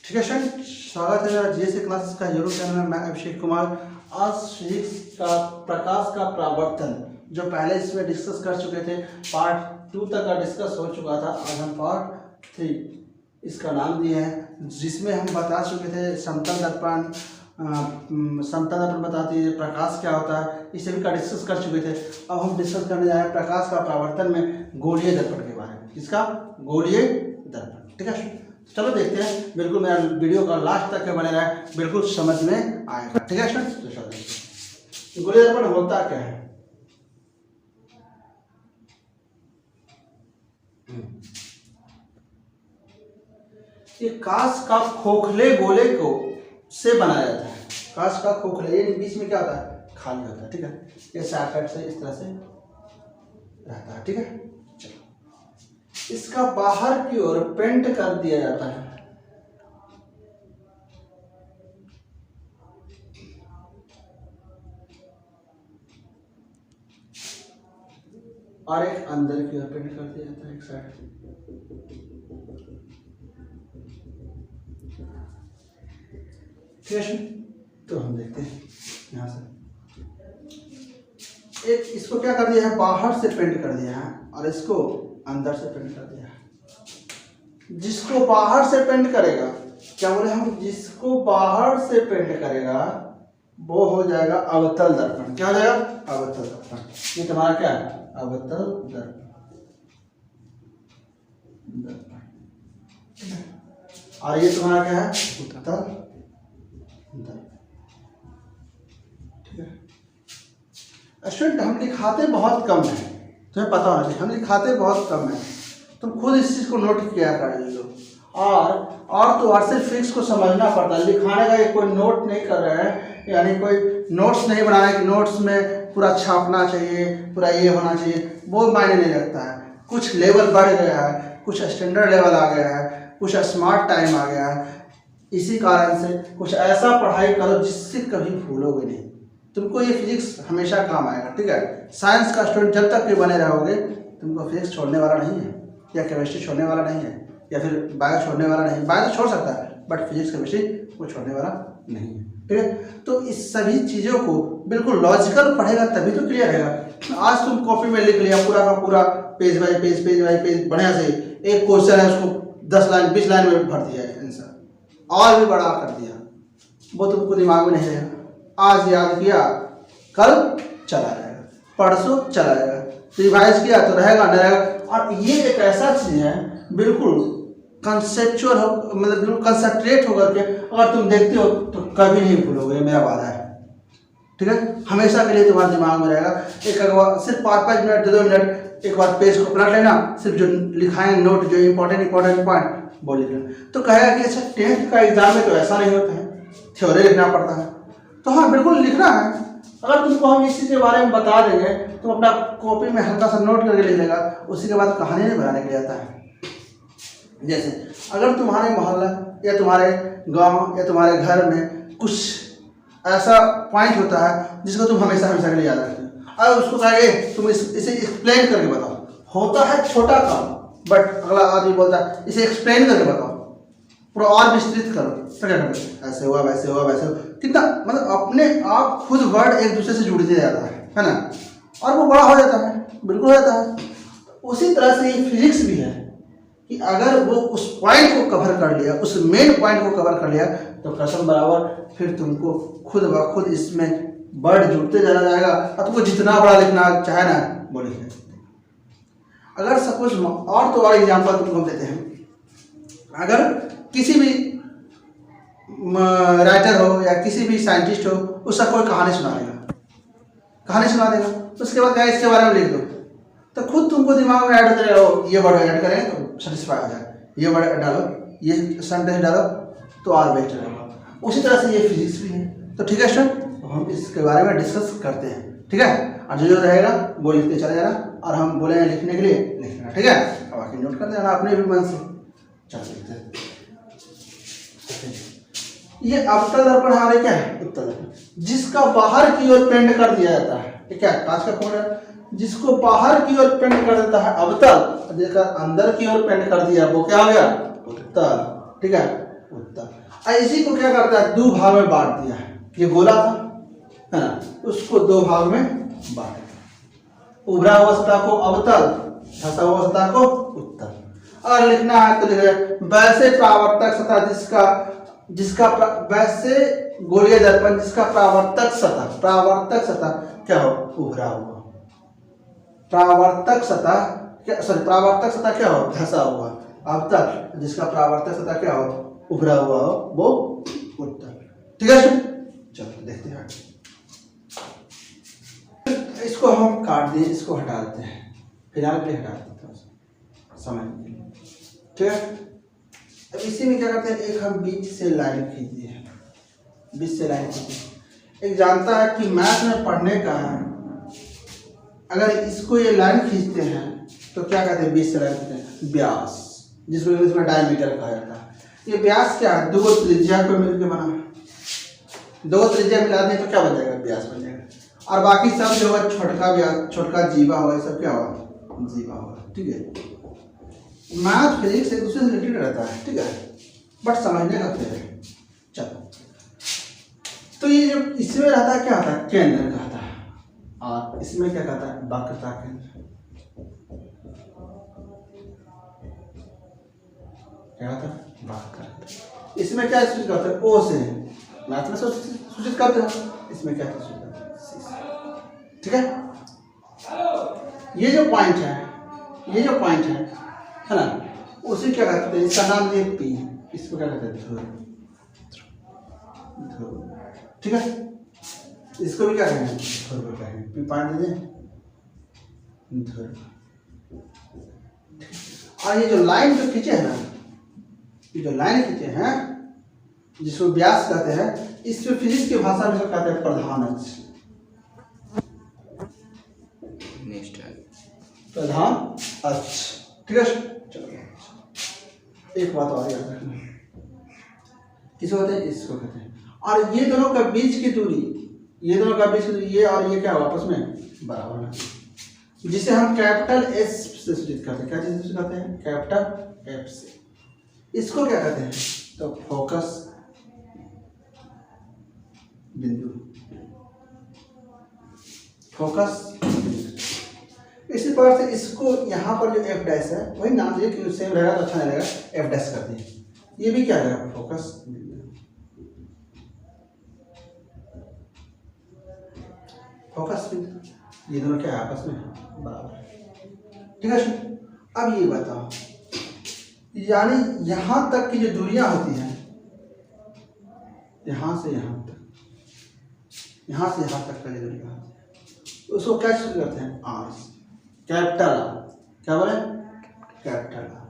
ठीक है स्टूडेंट, स्वागत है मेरा जीएस क्लासेस का यूट्यूब चैनल में। मैं अभिषेक कुमार। आज फिजिक्स का प्रकाश का परावर्तन जो पहले इसमें डिस्कस कर चुके थे, पार्ट 2 तक का डिस्कस हो चुका था। आज हम पार्ट 3 इसका नाम दिए हैं, जिसमें हम बता चुके थे समतल दर्पण बताती है, प्रकाश क्या होता है, इस सभी का डिस्कस कर चुके थे। अब हम डिस्कस करने जा रहे हैं प्रकाश का परावर्तन में गोलीय दर्पण के बारे में। इसका गोलीय दर्पण, ठीक है। चलो देखते हैं, बिल्कुल मेरा वीडियो का लास्ट तक बने रहा है, बिल्कुल समझ में आएगा, ठीक है स्टूडेंट। गोलीय दर्पण होता क्या है? ये कांच का खोखले गोले को से बनाया जाता है। कांच का खोखले, ये बीच में क्या होता है? खाली होता है, ठीक है। ये सॉकेट से इस तरह से रहता है, ठीक है। चलो, इसका बाहर की ओर पेंट कर दिया जाता है। और एक अंदर की ओर पेंट कर दिया जाता है, एक साइड। तो हम देखते हैं यहाँ से, एक इसको क्या कर दिया है, बाहर से पेंट कर दिया है, और इसको अंदर से पेंट कर दिया है। जिसको बाहर से पेंट करेगा, क्या बोले हम, जिसको बाहर से पेंट करेगा वो हो जाएगा अवतल दर्पण। क्या हो जाएगा? अवतल दर्पण। ये तुम्हारा क्या है? अवतल दर्पण। और ये तुम्हारा क्या है? उत्तल दर्पण, ठीक है। स्टूडेंट, हम लिखाते बहुत कम है, तुम्हें पता होना चाहिए, हम लिखाते बहुत कम है। तुम खुद इस चीज को नोट किया कर लो। और तो और सिर्फ फिजिक्स को समझना पड़ता है, लिखाने का ये कोई नोट नहीं कर रहा है, यानी कोई नोट्स नहीं बना रहा है कि नोट्स में पूरा छापना चाहिए, पूरा ये होना चाहिए, वो मायने नहीं रखता है। कुछ लेवल बढ़ गया है, कुछ स्टैंडर्ड लेवल आ गया है, कुछ स्मार्ट टाइम आ गया है। इसी कारण से कुछ ऐसा पढ़ाई करो जिससे कभी भूलोगे नहीं। तुमको ये फिजिक्स हमेशा काम आएगा, ठीक है। साइंस का स्टूडेंट जब तक भी बने रहोगे, तुमको फिजिक्स छोड़ने वाला नहीं है, या केमिस्ट्री छोड़ने वाला नहीं है, या फिर बायो छोड़ने वाला नहीं। बायो तो छोड़ सकता है, बट फिजिक्स केमिस्ट्री वो छोड़ने वाला नहीं है, ठीक है। तो इस सभी चीज़ों को बिल्कुल लॉजिकल पढ़ेगा तभी तो क्लियर रहेगा। आज तुम कॉपी में लिख लिया पूरा का पूरा, page by page, page by page, बढ़िया से एक क्वेश्चन है, उसको 10 लाइन 20 लाइन में भर दिया है आंसर, और भी बड़ा कर दिया, वो तुमको दिमाग में नहीं रहेगा। आज याद किया, कल चला जाएगा, परसों चला जाएगा, रिवाइज किया तो रहेगा नहीं रहेगा। और ये एक ऐसा चीज़ है, बिल्कुल कंसेप्चुअल हो, मतलब बिल्कुल कंसंट्रेट होकर के अगर तुम देखते हो तो कभी नहीं भूलोगे, मेरा वादा है, ठीक है। हमेशा के लिए तुम्हारे दिमाग में रहेगा। एक बार सिर्फ 5-5 मिनट, 2-2 मिनट एक बार पेज को पलट लेना, सिर्फ जो लिखाएं नोट, जो इंपॉर्टेंट पॉइंट वो लिख लेना। तो कहेगा कि अच्छा 10th का एग्जाम में तो ऐसा नहीं होता है, थ्योरी लिखना पड़ता है। तो हाँ, बिल्कुल लिखना है। अगर तुमको हम इसी के बारे में बता देंगे, तुम अपना कॉपी में हल्का सा नोट करके लिख लेगा, उसी के बाद कहानी नहीं बनाने के लिए आता है। जैसे अगर तुम्हारे मोहल्ला या तुम्हारे गांव या तुम्हारे घर में कुछ ऐसा पॉइंट होता है जिसको तुम हमेशा के लिए याद रखते हो, और उसको कहेंगे तुम इसे एक्सप्लेन करके बताओ। होता है छोटा काम, बट अगला आदमी बोलता है इसे एक्सप्लेन करके बताओ, पूरा और विस्तृत करो, तो क्या करोगे? ऐसे हुआ, वैसे हुआ, वैसे हुआ। कितना मतलब अपने आप खुद वर्ड एक दूसरे से जुड़ते जाता है ना, और वो बड़ा हो जाता है, बिल्कुल हो जाता है। उसी तरह से ये फिजिक्स भी है कि अगर वो उस पॉइंट को कवर कर लिया, उस मेन पॉइंट को कवर कर लिया, तो कसम बराबर फिर तुमको खुद ब खुद इसमें वर्ड जुड़ते जाना जाएगा, और तुमको जितना बड़ा लिखना चाहे ना वो लिख लेते। अगर सपोज और तो और एग्जाम्पल तुमको देते हैं, अगर किसी भी राइटर हो या किसी भी साइंटिस्ट हो, उसका कोई कहानी सुना देगा, तो उसके बाद क्या इसके बारे में लिख दो, तो खुद तुमको दिमाग में ऐड होते रहो, ये वर्ड ऐड करें तो सेटिस्फाई हो जाए, ये वर्ड डालो, ये सेंटेंस डालो तो और बेस्ट रहेगा। उसी तरह से ये फिजिक्स भी है। तो ठीक है स्टूडेंट, तो हम इसके बारे में डिस्कस करते हैं, ठीक है। और जो रहेगा वो लिखते चले जाना, और हम बोले लिखने के लिए लिख लेना, ठीक है। अब बाकी नोट कर देना अपने भी मन से। चलो लिखते हैं। ये अवतल दर्पण हमारे क्या है? उत्तल दर्पण, जिसका बाहर की ओर पेंट कर दिया जाता है। ये क्या है? कांच का खोल है, जिसको बाहर की ओर पेंट कर देता है अवतल, देखा अंदर की ओर पेंट कर दिया, वो क्या हो गया? उत्तल, ठीक है, उत्तल। और इसी को क्या करता है, दो भाग में बांट दिया है। ये गोला था, है ना, उसको दो भाग में बांट दिया। उभरा हुआ सतह को अवतल, धंसा हुआ सतह को उत्तल। और लिखना है तो लिखे वैसे परावर्तक सतह जिसका वैसे गोलीय दर्पण जिसका परावर्तक सतह क्या हो, उभरा हुआ। परावर्तक सतह क्या हो, धंसा हुआ। अवतल जिसका परावर्तक सतह क्या हो, उभरा हुआ हो, वो उत्तल। ठीक है, चलो देखते हैं। इसको हम काट दिए, इसको हटा देते हैं, फिलहाल के हटा देते हैं समझने के लिए। ठीक है, अब इसी में क्या करते हैं, एक हम बीच से लाइन खींच दिए हैं, बीच से लाइन खींची। एक जानता है कि मैथ में पढ़ने का है, अगर इसको ये लाइन खींचते हैं तो क्या कहते हैं, बीच से लाइन खींचते हैं व्यास, जिसको इंग्लिश में डायमीटर कहा जाता है। ये व्यास क्या है, दो त्रिज्या को मिलकर बना, दो त्रिज्या मिला दें तो क्या बन जाएगा, व्यास बन जाएगा। और बाकी सब जो होगा छोटका व्यास, छोटका जीवा होगा, ये सब क्या होगा, जीवा होगा। ठीक है, मैथ फिजिक्स एक दूसरे से रिलेटेड रहता है, ठीक है, बट समझने का खेल है। चलो, तो ये जो इसमें रहता है क्या होता है, केंद्र कहता है, और इसमें क्या कहता है, वक्रता केंद्र। क्या होता है, वक्रता। इसमें क्या सूचित करते हैं, ओ से मैथ में सूचित करते हैं, इसमें क्या सूचित करते हैं, सी से। ठीक है, ये जो पॉइंट है ना, उसे क्या कहते हैं, इसका नाम दिए पी, इसको क्या कहते हैं, ध्रुव। ठीक है, इसको भी क्या कहेंगे, ध्रुव कहेंगे। पी पॉइंट दे ध्रुव। और ये जो लाइन जो खींचे हैं ना, ये जो लाइन खींचे हैं जिसको व्यास कहते हैं, इसको फिजिक्स की भाषा में कहते हैं प्रधान अक्ष। प्रधान अक्ष। ठीक है, चलो एक बात और याद रखना, किसको कहते हैं, इसको कहते हैं। और ये दोनों का बीच की दूरी, ये और ये क्या आपस में बराबर है, जिसे हम कैपिटल एस से सूचित करते हैं। क्या चीज से कहते हैं, कैपिटल एफ से। इसको क्या कहते हैं, तो फोकस बिंदु, फोकस बिंदु। इसी प्रकार से इसको यहाँ पर जो एफ डैश है, वही नाम दिए कि सेम रहेगा तो अच्छा नहीं रहेगा, एफ डैश करते हैं। ये भी क्या रहेगा, फोकस बिंदु, फोकस बिंदु। ये दोनों क्या है, आपस में बराबर है। ठीक है, अब ये बताओ, यानी यहाँ तक की जो दूरियां होती हैं, यहाँ से यहाँ तक का जो दूरियां होती है, उसको क्या करते हैं, आर, कैपिटल आर। क्या बोले, कैपिटल आर।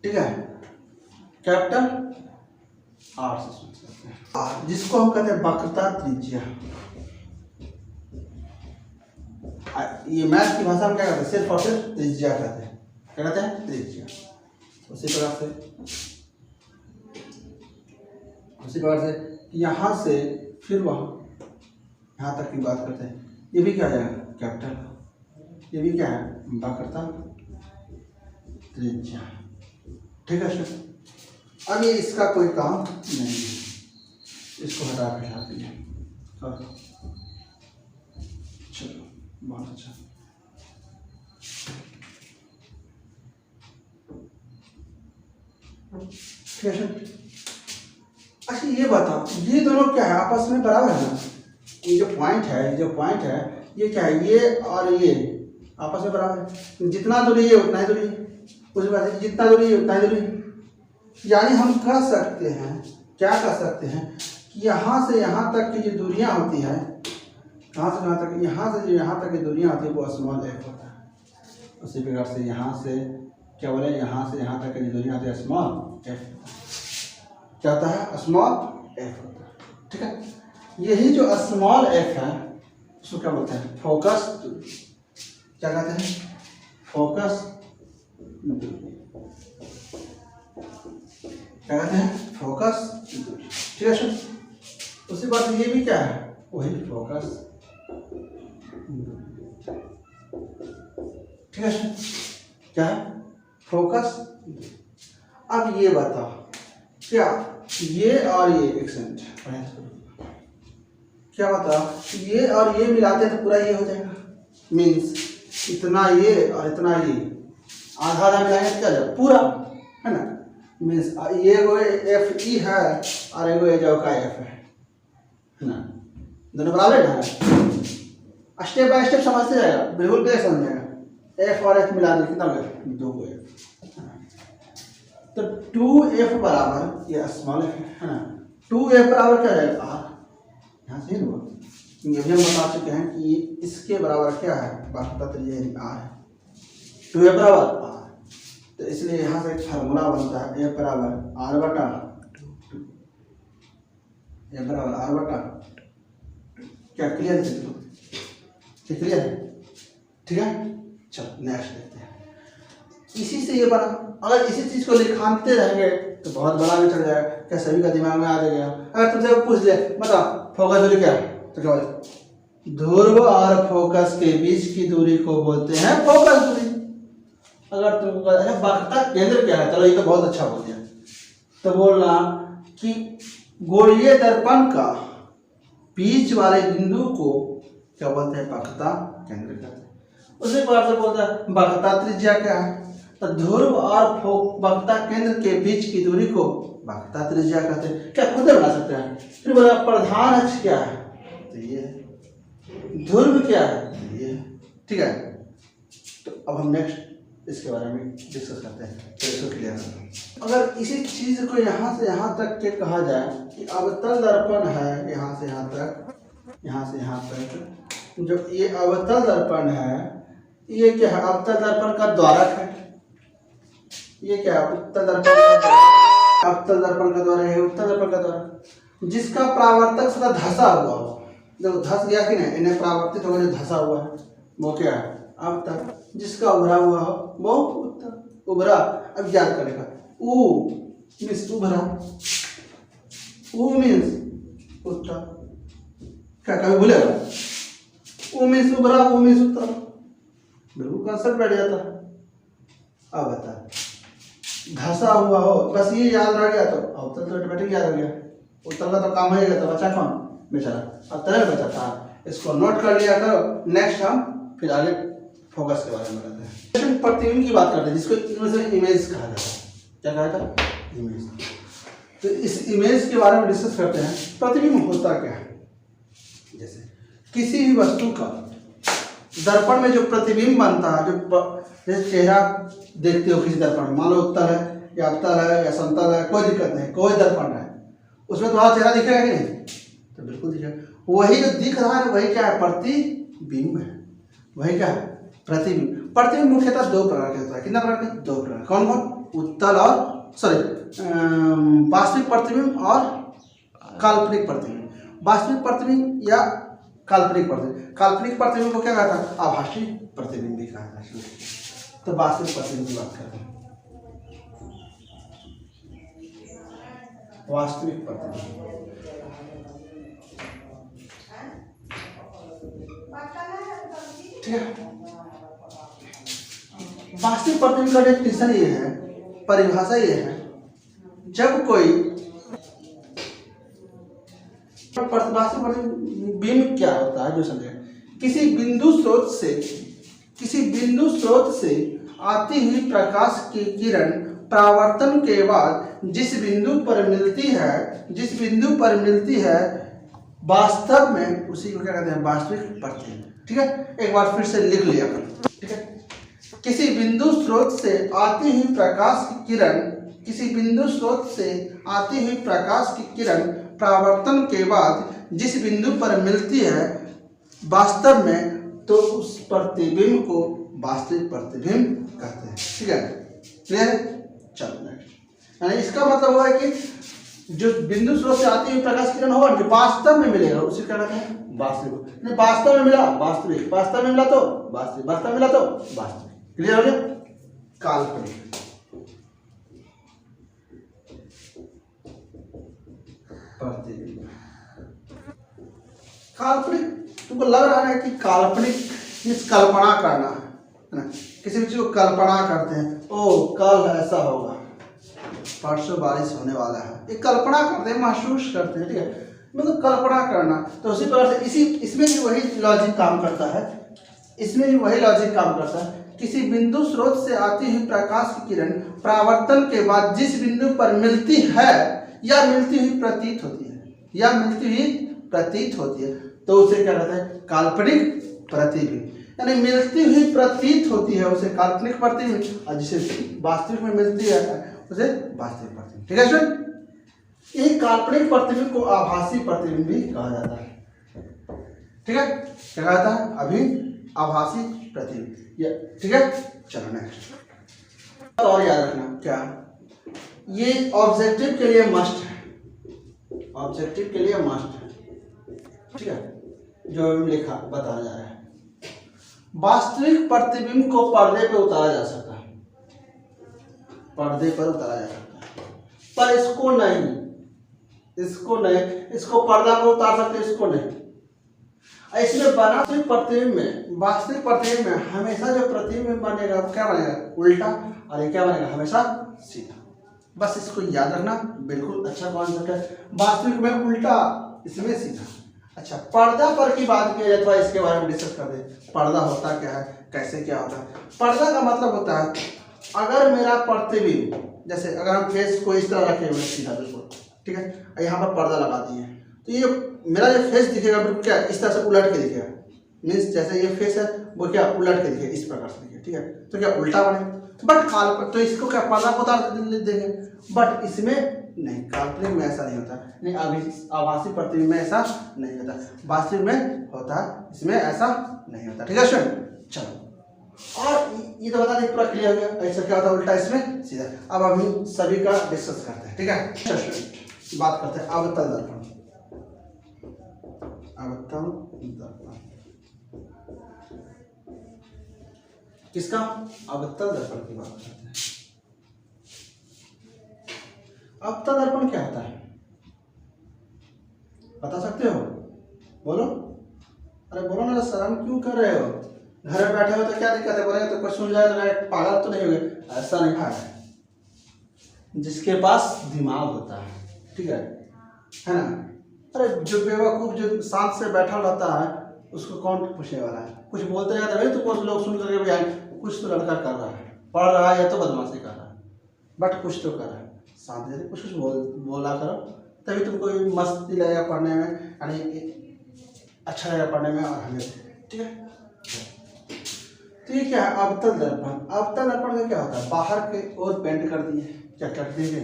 ठीक है, कैपिटल आर से सूचित करते हैं, आर, जिसको हम कहते हैं वक्रता त्रिज्या। ये मैथ की भाषा में क्या कहते हैं, सिर्फ और सिर्फ त्रिज्या कहते हैं। क्या कहते हैं, त्रिज्या। उसी प्रकार से यहाँ से फिर वहाँ, यहाँ तक की बात करते हैं। ये भी क्या है, कैपिटल, ये भी क्या है, वक्रता त्रिज्या। ठीक है सर, अब ये इसका कोई काम नहीं है, इसको हटा के हटा दिए। चलो, बहुत अच्छा। ठीक है सर, अच्छा ये बताओ, ये दोनों क्या है, आपस में बराबर है ना। ये जो पॉइंट है, ये क्या है, ये और ये आपस में बराबर है। जितना दूरी है उतना ही दूरी, उस बात से जितना दूरी है उतना ही दूरी। यानी हम कह सकते हैं, क्या कह सकते हैं, कि यहाँ से यहाँ तक की जो दूरियां होती है, कहाँ से कहाँ तक, यहाँ से जो यहाँ तक की दूरियां होती है, वो स्मॉल एफ होता है। उसी प्रकार से यहाँ से क्या बोले, यहाँ से यहाँ तक की जो दूरियां होती है, स्मॉल एफ क्या होता है, स्मॉल एफ होता है। ठीक है, यही जो स्मॉल एफ है उसको क्या बोलते हैं, फोकस दूरी। क्या कहते हैं, फोकस दूरी। क्या कहते हैं, फोकस दूरी। ठीक है सर, उसी बात ये भी क्या है, वही फोकस दूरी। ठीक है सर, क्या है, फोकस दूरी। अब ये बताओ क्या ये और ये एक सेकंड क्या बताओ, ये और ये मिलाते तो पूरा ये हो जाएगा, मीन्स इतना ये और इतना ये आधा आधा मिलाएंगे तो क्या जाएगा पूरा, है ना। मीन्स ये वो एफ ई है और एगो ये जो का एफ है ना, दोनों बराबर है। स्टेप बाय स्टेप समझते जाएगा, बिल्कुल क्लियर समझ जाएगा। एफ और एफ मिला दे कितना हो गया, 2 एफ। तो 2f बराबर ये स्मॉल एफ है ना, 2f बराबर क्या जाएगा आर, यहाँ से हुआ। ये भी हम बता चुके हैं कि इसके बराबर क्या है, बाकी त्रिज्या आर है, 2f बराबर आर। तो इसलिए यहाँ से एक फार्मूला बनता है f बराबर आर बटा, f बराबर आर बटा क्या, क्लियर है तो, क्लियर है, ठीक है। चलो नेक्स्ट देखते हैं। इसी से ये बना, अगर इसी चीज को लिखाते रहेंगे तो बहुत बड़ा भी चल जाएगा, क्या सभी का दिमाग में आ जाएगा। अगर तुमसे पूछ ले बता फोकस दूरी क्या है, तो क्या बोले, ध्रुव और फोकस के बीच की दूरी को बोलते हैं फोकस दूरी। अगर तुम वक्रता केंद्र क्या है, चलो ये तो बहुत अच्छा बोल दिया, तो बोलना कि गोलीय दर्पण का बीच वाले बिंदु को क्या बोलते हैं, वक्रता केंद्र कहते हैं। उसी प्रकार से बोलते हैं वक्रता त्रिज्या क्या है, तो ध्रुव और वक्रता केंद्र के बीच की दूरी को वक्रता त्रिज्या कहते हैं। क्या खुद बना सकते हैं। फिर बोला प्रधान अक्ष क्या है, तो ये है। ध्रुव क्या है, तो ये है, ठीक है। तो अब हम नेक्स्ट इसके बारे में डिस्कस करते हैं, तो इसको क्लियर करते। अगर इसी चीज को यहाँ से यहाँ तक के कहा जाए कि अवतल दर्पण है, यहाँ से यहाँ तक, यहाँ से यहाँ तक, जो ये अवतल दर्पण है, ये क्या है, अवतल दर्पण का द्वारक है। ये क्या है, उत्तल दर्पण, अवतल दर्पण का द्वारक है, उत्तल दर्पण का द्वारक, जिसका परावर्तक सदा धसा हुआ हो। देखो धस गया कि नहीं, इन्हें परावर्तित होकर जो धसा हुआ है वो क्या है, अवतल। जिसका उभरा हुआ हो वो उत्तल। उभरा, अब याद करेगा, ऊ मीन्स उभरा, ऊ मीन्स उत्तल। क्या कभी भूलेगा, ऊ मीन्स उभरा, ऊ मीन्स उत्तल, बिल्कुल कंसेप्ट बैठ जाता है। अब बता, धसा हुआ हो, बस ये याद रह गया तो अवतल तो ऑटोमेटिक याद हो गया, उत्तल का तो काम हो गया। तो बचा कौन, बेचारा अवतल बचा था। इसको नोट कर लिया करो। नेक्स्ट हम फिर आगे फोकस के बारे में बताते हैं। प्रतिबिंब की बात करते हैं, जिसको इमेज कहा जाता है। क्या कहा जाता है, इमेज। तो इस इमेज के बारे में डिस्कस करते हैं। प्रतिबिंब होता क्या है, जैसे किसी भी वस्तु का दर्पण में जो प्रतिबिंब बनता है, जो जैसे चेहरा देखते हो किसी दर्पण में, मान लो उत्तल है या अवतल है या समतल है, कोई दिक्कत नहीं, कोई दर्पण है, उसमें तुम्हारा चेहरा दिखेगा कि नहीं, तो बिल्कुल दिखेगा। वही जो दिख रहा है वही क्या है, प्रतिबिंब है। वही क्या है, प्रतिबिंब। प्रतिबिंब मुख्यतः 2 प्रकार के होता है। कितना प्रकार के, 2 प्रकार। कौन कौन, उत्तल और वास्तविक प्रतिबिंब और काल्पनिक प्रतिबिंब। वास्तविक प्रतिबिंब या काल्पनिक प्रतिबिंब। काल्पनिक प्रतिबिंब को क्या कहता है, आभासी प्रतिबिंब भी कहा जाता है। तो वास्तविक प्रतिबिंब की बात करते हैं। वास्तविक प्रतिबिंब, ठीक है। वास्तविक प्रतिबिंब का डेफिनेशन ये है, परिभाषा ये है, जब कोई वास्तविक प्रतिबिंब क्या होता है, जो समझे, किसी बिंदु स्रोत से आती हुई प्रकाश की किरण परावर्तन के बाद जिस बिंदु पर मिलती है वास्तव में, उसी को क्या कहते हैं, वास्तविक प्रतिबिंब। ठीक है, एक बार फिर से लिख लिया करो। ठीक है, किसी बिंदु स्रोत से आती हुई प्रकाश की किरण परावर्तन के बाद जिस बिंदु पर मिलती है वास्तव में, तो उस प्रतिबिंब को वास्तविक प्रतिबिंब कहते हैं। ठीक है, क्लियर है। चलो नेक्स्ट, यानी इसका मतलब हुआ है कि जो बिंदु स्रोत से आती हुई प्रकाश किरण होगा जो वास्तव में मिलेगा उसी का कहते हैं वास्तविक। वास्तव में मिला वास्तविक, वास्तव में मिला तो वास्तविक, वास्तव में मिला तो वास्तविक। क्लियर हो गया। काल्पनिक, प्रतिबिंब। काल्पनिक, तुमको लग रहा है कि काल्पनिक मीन्स कल्पना करना है ना, किसी भी चीज को कल्पना करते हैं, ओ कल ऐसा होगा, परसों बारिश होने वाला है, ये कल्पना करते हैं, महसूस करते हैं, ठीक है, मतलब कल्पना करना। तो उसी प्रकार से इसमें भी वही लॉजिक काम करता है, इसमें भी वही लॉजिक काम करता है। किसी बिंदु स्रोत से आती हुई प्रकाश की किरण परावर्तन के बाद जिस बिंदु पर मिलती है या मिलती हुई प्रतीत होती है, या मिलती हुई प्रतीत होती है, तो उसे क्या कहते हैं? काल्पनिक प्रतिबिंब। यानी मिलती हुई प्रतीत होती है उसे काल्पनिक प्रतिबिंब, और जिसे वास्तविक में मिलती है उसे वास्तविक प्रतिबिंब। ठीक है स्टूडेंट, यही काल्पनिक प्रतिबिंब को आभासी प्रतिबिंब भी कहा जाता है। ठीक है, क्या कहा जाता है? अभी आभासी प्रतिबिंब। ठीक है, चलो नेक्स्ट। और याद रखना क्या, ये ऑब्जेक्टिव के लिए मस्ट है, ऑब्जेक्टिव के लिए मस्ट है। ठीक है, जो लिखा बताया जा रहा है, वास्तविक प्रतिबिंब को पर्दे पर उतारा जा सकता है, पर्दे पर उतारा जा सकता है, पर इसको नहीं, इसको नहीं, इसको पर्दा पर उतार सकते, इसको नहीं। इसमें वास्तविक प्रतिबिंब में, वास्तविक प्रतिबिंब में हमेशा जो प्रतिबिंब बनेगा वो क्या बनेगा? उल्टा, और ये क्या बनेगा? हमेशा सीधा। बस इसको याद रखना, बिल्कुल अच्छा कॉन्सेप्ट है। वास्तविक में उल्टा, इसमें सीधा। अच्छा, पर्दा पर की बात की जाए तो इसके बारे में डिस्कस कर दे। पर्दा होता क्या है, कैसे क्या होता है? पर्दा का मतलब होता है, अगर मेरा प्रतिबिंब, जैसे अगर हम फेस को इस तरह रखे हुए सीधा बिल्कुल, ठीक है, यहाँ पर पर्दा लगा दिए, तो ये मेरा जो फेस दिखेगा बिल्कुल क्या इस तरह से उलट के दिखेगा। मीन्स जैसे ये फेस है वो क्या उलट के दिखेगा, इस प्रकार से दिखेगा। ठीक है, तो क्या उल्टा बने, बट काल्पनिक तो इसको क्या पर्दा को उतार देंगे, बट इसमें नहीं, काल्पनिक में ऐसा नहीं होता, नहीं आभासी प्रतिबिंब में ऐसा नहीं होता, वास्तविक में होता, इसमें ऐसा नहीं होता। ठीक है स्टूडेंट, चलो, और ये तो बता दें पूरा क्लियर हो गया, ऐसा क्या होता है उल्टा, इसमें सीधा। अब हम सभी का डिस्कस करते हैं। ठीक है स्टूडेंट, बात करते हैं अवतल दर्पण। अवतल दर्पण किसका? अवतल दर्पण की बात करते हैं। अवतल दर्पण क्या होता है, बता सकते हो? बोलो, अरे बोलो ना, शर्म क्यों कर रहे हो? घर में बैठे हो तो क्या दिक्कत है, बोलेंगे तो कुछ सुन जाए तो पागल तो नहीं हो गए? ऐसा नहीं है, जिसके पास दिमाग होता है, ठीक है ना? अरे जो बेवकूफ जो शांत से बैठा रहता है उसको कौन पूछने वाला है? कुछ बोलते रहता है तो कुछ लोग सुन करके भी आए, कुछ तो लड़का कर रहा है, पढ़ रहा है या तो बदमाशी कर रहा है, बट कुछ तो कर रहा है, शांत से कुछ बोला करो, तभी तुमको मस्ती लगेगा पढ़ने में, यानी अच्छा लगेगा पढ़ने में और हमें। ठीक है, तो ये क्या है? अवतल दर्पण। अवतल दर्पण का क्या होता है? बाहर के ओर पेंट कर दिए, क्या कर दिए?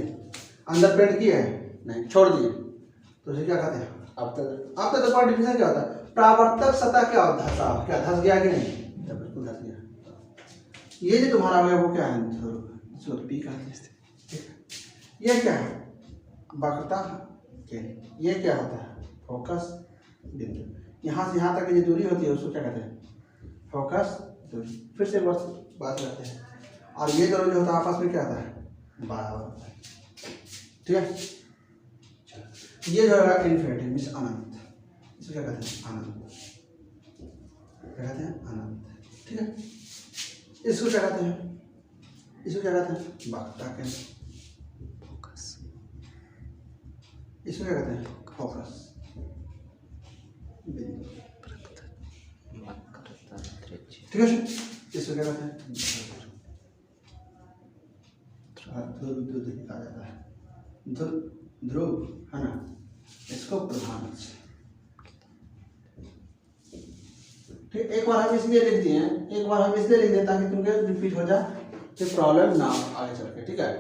अंदर पेंट किए हैं? नहीं, छोड़ दिए, तो उसे क्या कहते हैं? अवतल। अवतल दर्पण डिफिनेशन क्या होता है? परावर्तक सतह क्या धसा, क्या धस गया कि नहीं? बिल्कुल धस गया। ये जो तुम्हारा हो गया वो क्या है? इसको पी कहते हैं। ये क्या है? वक्रता के। ये क्या होता है? फोकस बिंदु। यहाँ से यहाँ तक की जो दूरी होती है उसको क्या कहते हैं? फोकस दूरी। फिर से बात करते हैं, और ये दोनों जो होता है आपस में क्या होता है? बराबर होता है। ठीक है, ये जो है इन्फिनिटी मीन्स अनंत, इसको क्या कहते हैं? अनंत। क्या कहते हैं? अनंत। ठीक है, इसको क्या कहते हैं? इसको क्या कहते हैं? वक्रता के। फोकस। इसको क्या कहते हैं? फोकस बिंदु। ठीक है, इसको क्या कहते हैं? ध्रुव कहा जाता है, ध्रुव है ना, इसको प्रधान अक्ष। ठीक, एक बार हम इसलिए लिख दिए हैं, एक बार हम इसलिए लिख दें ताकि तुमको रिपीट हो जाए, फिर प्रॉब्लम ना हो आगे चल के। ठीक है,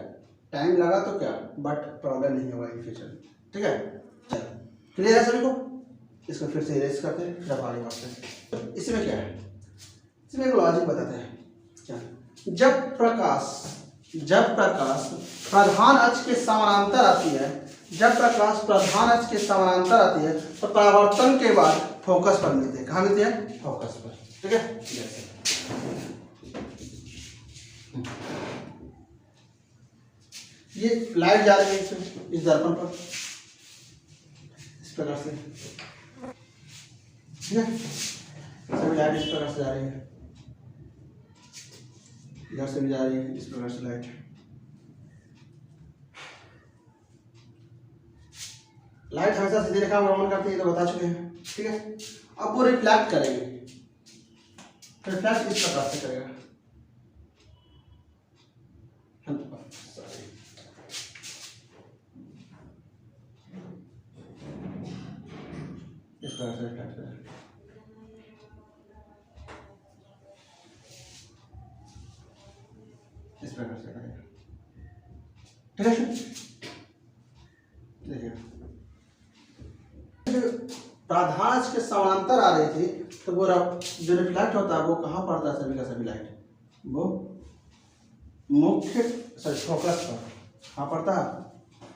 टाइम लगा तो क्या, बट प्रॉब्लम नहीं होगा इन फ्यूचर। ठीक है, चलो क्लियर है सभी को? इसको फिर से इरेज करते हैं, फिर आगे बढ़ते हैं। इसमें क्या है? इसमें एक लॉजिक बताते हैं क्या, जब प्रकाश प्रधान अक्ष के समानांतर आती है, जब प्रकाश प्रधान अक्ष के समानांतर आती है तो परावर्तन के बाद फोकस पर मिलते हैं। कहाँ मिलते हैं? फोकस पर। ठीक है, ये लाइट जा रही है इस दर्पण पर इस प्रकार से, ठीक है, सभी लाइट इस प्रकार से जा रही है, इधर से भी जा रही है इस प्रकार से लाइट। लाइट हमेशा सीधी रेखा में भ्रमण करती है, तो बता चुके हैं, ठीक है। अब वो रिफ्लेक्ट करेंगे, रिफ्लेक्ट इस प्रकार से करेगा, इस प्रकार से रिफ्लेक्ट करेगा। इस प्रकार से करेगा, ठीक है। देखिए प्राधान्य के समानांतर आ रही थी, तो वो जो रिफ्लेक्ट होता है वो कहाँ पड़ता है, सभी का सभी लाइट वो मुख्य फोकस पर कहाँ पड़ता है,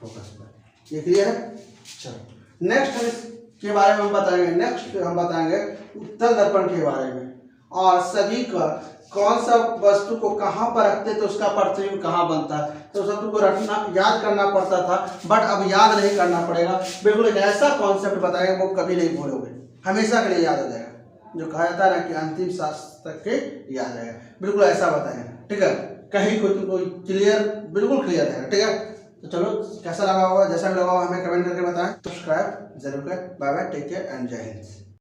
फोकस पर। ये क्लियर है। चलो नेक्स्ट हम इसके बारे में हम बताएंगे, नेक्स्ट हम बताएंगे उत्तल दर्पण के बारे में, और सभी का कौन सा वस्तु को कहाँ पर रखते तो उसका प्रतिबिंब कहाँ बनता है, तो सब तुमको रखना याद करना पड़ता था, बट अब याद नहीं करना पड़ेगा। बिल्कुल एक ऐसा कॉन्सेप्ट बताएंगे वो कभी नहीं भूलोगे, हमेशा के लिए याद हो जाएगा। जो कहा जाता है ना कि अंतिम सांस तक के याद रहेगा, बिल्कुल ऐसा बताएंगे, ठीक है। कहीं कोई तुमको क्लियर, बिल्कुल क्लियर है, ठीक है। तो चलो कैसा लगा होगा, जैसा भी लगा होगा हमें कमेंट करके बताएं, सब्सक्राइब जरूर करें। Bye bye, take care and जय हिंद।